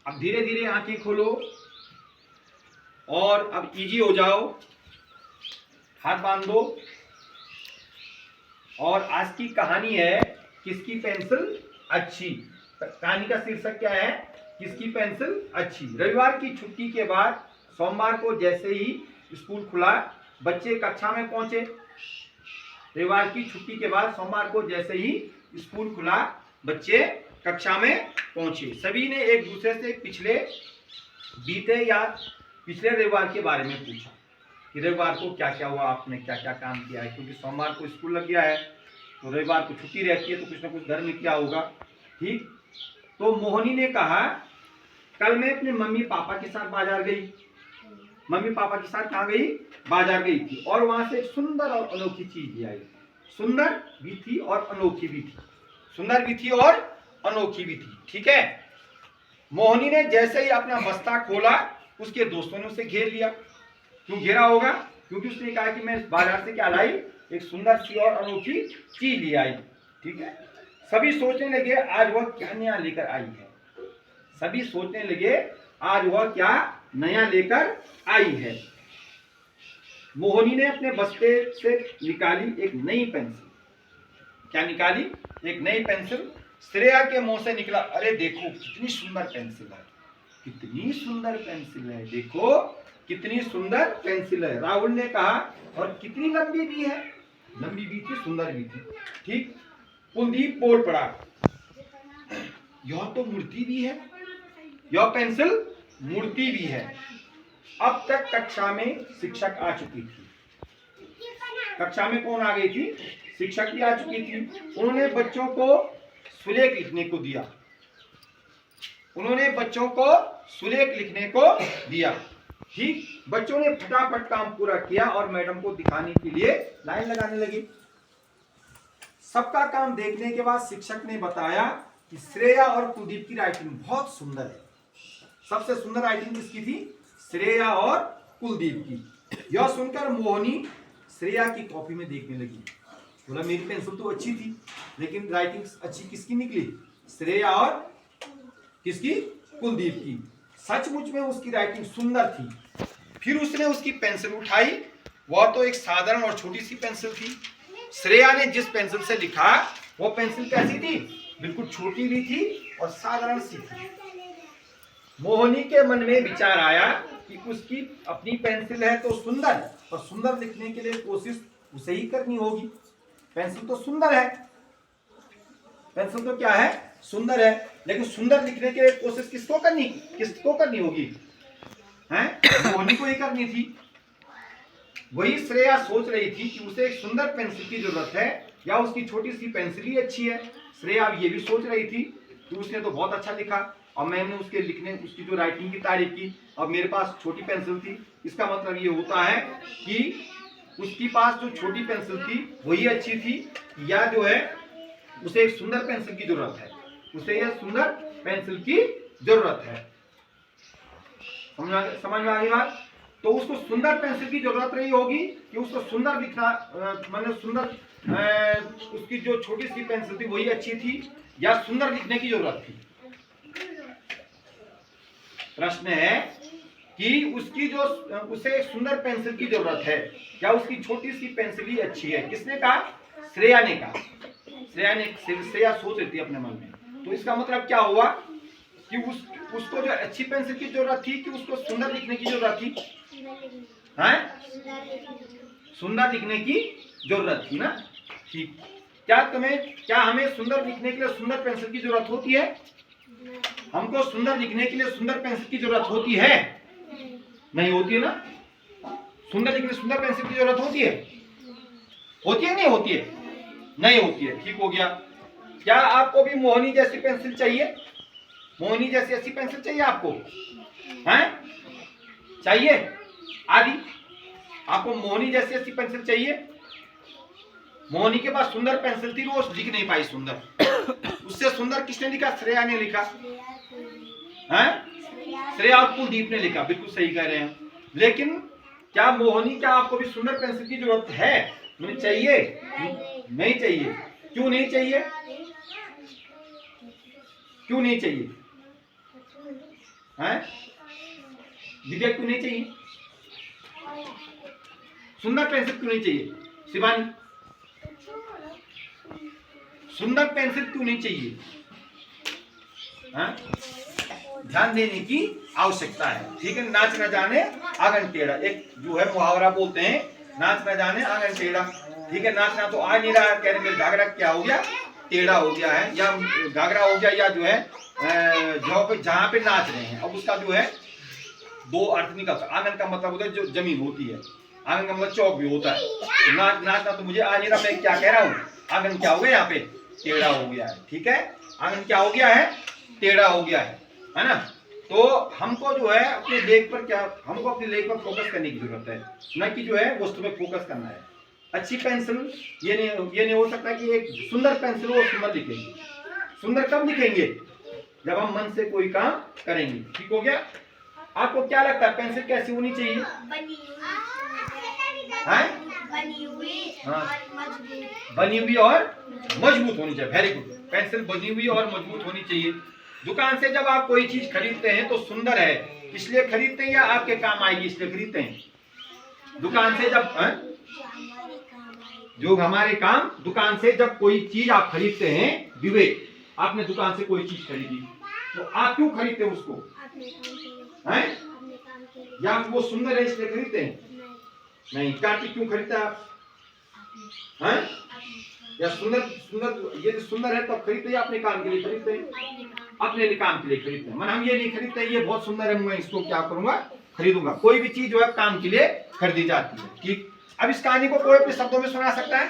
अब धीरे धीरे आंखें खोलो और अब इजी हो जाओ, हाथ बांध दो। और आज की कहानी है किसकी पेंसिल अच्छी। कहानी का शीर्षक क्या है? किसकी पेंसिल अच्छी। रविवार की छुट्टी के बाद सोमवार को जैसे ही स्कूल खुला, बच्चे कक्षा में पहुंचे। रविवार की छुट्टी के बाद सोमवार को जैसे ही स्कूल खुला, बच्चे कक्षा में पहुंचे। सभी ने एक दूसरे से पिछले रविवार के बारे में पूछा कि रविवार को क्या क्या हुआ, आपने क्या क्या काम किया है। क्योंकि सोमवार को स्कूल लग गया है तो रविवार को छुट्टी रहती है, तो कुछ ना कुछ घर में क्या होगा। ठीक, तो मोहिनी ने कहा, कल मैं अपने मम्मी पापा के साथ बाजार गई। मम्मी पापा के साथ कहाँ गई? बाजार गई थी, और वहां से एक सुंदर और अनोखी चीज ले आई। सुंदर भी थी और अनोखी भी थी। सुंदर भी थी और अनोखी भी थी। ठीक है। मोहिनी ने जैसे ही अपना बस्ता खोला, उसके दोस्तों ने उसे घेर लिया। क्यों घेरा होगा? क्योंकि उसने कहा कि मैं बाजार से क्या लाई? एक सुंदर सी और अनोखी चीज ले आई। ठीक है। सभी सोचने लगे आज वह क्या नया लेकर आई है। सभी सोचने लगे आज वह क्या नया लेकर आई है। मोहिनी ने अपने बस्ते से निकाली एक नई पेंसिल। क्या निकाली? एक नई पेंसिल। श्रेया के मुंह से निकला, अरे देखो कितनी सुंदर पेंसिल है, कितनी सुंदर पेंसिल है, देखो कितनी सुंदर पेंसिल है। राहुल ने कहा, और कितनी लंबी भी है। लंबी भी थी, सुंदर भी थी। ठीक। कुलदीप बोल पड़ा, यह तो मूर्ति भी है, यह पेंसिल मूर्ति भी है। अब तक कक्षा में शिक्षक आ चुकी थी। कक्षा में कौन आ गई थी? शिक्षक भी आ चुकी थी। उन्होंने बच्चों को सुलेख लिखने को दिया। उन्होंने बच्चों को सुलेख लिखने को दिया। ठीक। बच्चों ने फटाफट काम पूरा किया और मैडम को दिखाने के लिए लाइन लगाने लगी। सबका काम देखने के बाद शिक्षक ने बताया कि श्रेया और कुलदीप की राइटिंग बहुत सुंदर है। सबसे सुंदर राइटिंग किसकी थी? श्रेया और कुलदीप की। यह सुनकर मोहिनी श्रेया की कॉपी में देखने लगी। बोला, मेरी पेंसिल तो अच्छी थी, लेकिन राइटिंग अच्छी किसकी निकली? श्रेया और किसकी? कुलदीप की। सचमुच में उसकी राइटिंग सुंदर थी। फिर उसने उसकी पेंसिल उठाई। वह तो एक साधारण और छोटी सी पेंसिल थी। श्रेया ने जिस पेंसिल से लिखा, वो पेंसिल कैसी थी? बिल्कुल छोटी भी थी और साधारण सी थी। मोहिनी के मन में विचार आया कि उसकी अपनी पेंसिल है तो सुंदर, और सुंदर लिखने के लिए कोशिश उसे ही करनी होगी। पेंसिल तो सुंदर है, पेंसिल तो क्या है? सुंदर है, लेकिन सुंदर लिखने के लिए कोशिश किसको करनी होगी? हैं? मोहिनी को ही करनी थी। वही श्रेया सोच रही थी कि उसे एक सुंदर पेंसिल की जरूरत है या उसकी छोटी सी पेंसिल ही अच्छी है। श्रेया ये भी सोच रही थी कि उसने तो बहुत अच्छा लिखा और मैंने उसकी जो राइटिंग की तारीफ की। अब मेरे पास छोटी पेंसिल थी, इसका मतलब ये होता है कि उसके पास जो छोटी पेंसिल थी वही अच्छी थी, या जो है उसे एक सुंदर पेंसिल की जरूरत है। उसे यह सुंदर पेंसिल की जरूरत है। समझ में आ गई बात? तो उसको सुंदर पेंसिल की जरूरत रही होगी कि उसको सुंदर लिखना, मतलब सुंदर उसकी जो छोटी सी पेंसिल थी वही अच्छी थी, या सुंदर लिखने की जरूरत थी। प्रश्न है कि उसे एक सुंदर पेंसिल की जरूरत है या उसकी छोटी सी पेंसिल ही अच्छी है। किसने कहा? श्रेया ने कहा। श्रेया सोच रही थी अपने मन में। तो इसका मतलब क्या हुआ कि उसको जो अच्छी पेंसिल की जरूरत थी कि उसको सुंदर लिखने की जरूरत थी? सुंदर लिखने की जरूरत थी ना। ठीक। क्या हमें सुंदर लिखने के लिए सुंदर पेंसिल की जरूरत होती है? हमको सुंदर लिखने के लिए सुंदर पेंसिल की जरूरत होती है? नहीं होती है ना। सुंदर लिखने सुंदर पेंसिल की जरूरत होती है? होती है नहीं होती है? नहीं होती है। ठीक हो गया। क्या आपको भी मोहिनी जैसी पेंसिल चाहिए? मोहिनी जैसी अच्छी पेंसिल चाहिए आपको? हैं? चाहिए? आदि आपको मोहिनी जैसी अच्छी पेंसिल चाहिए? मोहिनी के पास सुंदर पेंसिल थी, वो लिख नहीं पाई सुंदर। उससे सुंदर किसने लिखा? श्रेया ने लिखा। हैं? श्रेया और कुलदीप ने लिखा। बिल्कुल सही कह रहे हैं। लेकिन क्या आपको भी सुंदर पेंसिल की जरूरत है? नहीं चाहिए? नहीं चाहिए। क्यों नहीं चाहिए? क्यों नहीं चाहिए? हैं? दिव्या क्यों नहीं चाहिए? सुंदर पेंसिल क्यों नहीं चाहिए? शिवानी, सुंदर पेंसिल क्यों नहीं चाहिए? हाँ? ध्यान देने की आवश्यकता है, ठीक है। नाच न जाने आंगन टेढ़ा, एक जो है मुहावरा बोलते हैं, नाच न जाने आंगन टेढ़ा, ठीक है। नाचना तो आ नहीं रहा है, कह रहे मेरे घाघरा क्या हो गया, टेढ़ा हो गया है, या घाघरा हो गया, या जो है जहाँ पे नाच रहे हैं, अब उसका जो है दो अर्थ निकलता। आंगन का मतलब होता है जो जमीन होती है, आंगन का मतलब चौक भी होता है। तो नाचना तो मुझे आ नहीं रहा, मैं क्या कह रहा हूँ, आंगन क्या हो गया, यहाँ पे टेढ़ा हो गया है, ठीक है। आंगन क्या हो गया है, टेढ़ा हो गया है ना। तो हमको जो है अपने लेख पर क्या, हमको अपने लेख पर फोकस करने की जरूरत है, न कि जो है वस्तु पे फोकस करना है। अच्छी पेंसिल ये नहीं हो सकता कि एक सुंदर पेंसिल वो सुंदर लिखेंगे। सुंदर कब लिखेंगे, जब हम मन से कोई काम करेंगे, ठीक हो गया। आपको क्या लगता है पेंसिल कैसी होनी चाहिए? बनी हुई और मजबूत होनी चाहिए। वेरी गुड, पेंसिल बनी हुई और मजबूत होनी चाहिए। दुकान से जब आप कोई चीज खरीदते हैं तो सुंदर है इसलिए खरीदते हैं, या आपके काम आएगी इसलिए खरीदते हैं? दुकान से जब जो हमारे काम, दुकान से जब कोई चीज आप खरीदते हैं, विवेक आपने दुकान से कोई चीज खरीदी तो आप क्यों खरीदते हैं उसको? हैं? या वो सुंदर है इसलिए खरीदते हैं? नहीं। कार्तिक क्यों खरीदता है आप? हैं? या सुंदर ये सुंदर है तो खरीदते हैं, अपने काम के लिए खरीदते हैं, अपने काम के लिए खरीदते हैं। मन हम ये नहीं खरीदते ये बहुत सुंदर है, मैं इसको क्या करूंगा, खरीदूंगा। कोई भी चीज जो है काम के लिए खरीदी जाती है, ठीक। अब इस कहानी को कोई अपने शब्दों में सुना सकता है?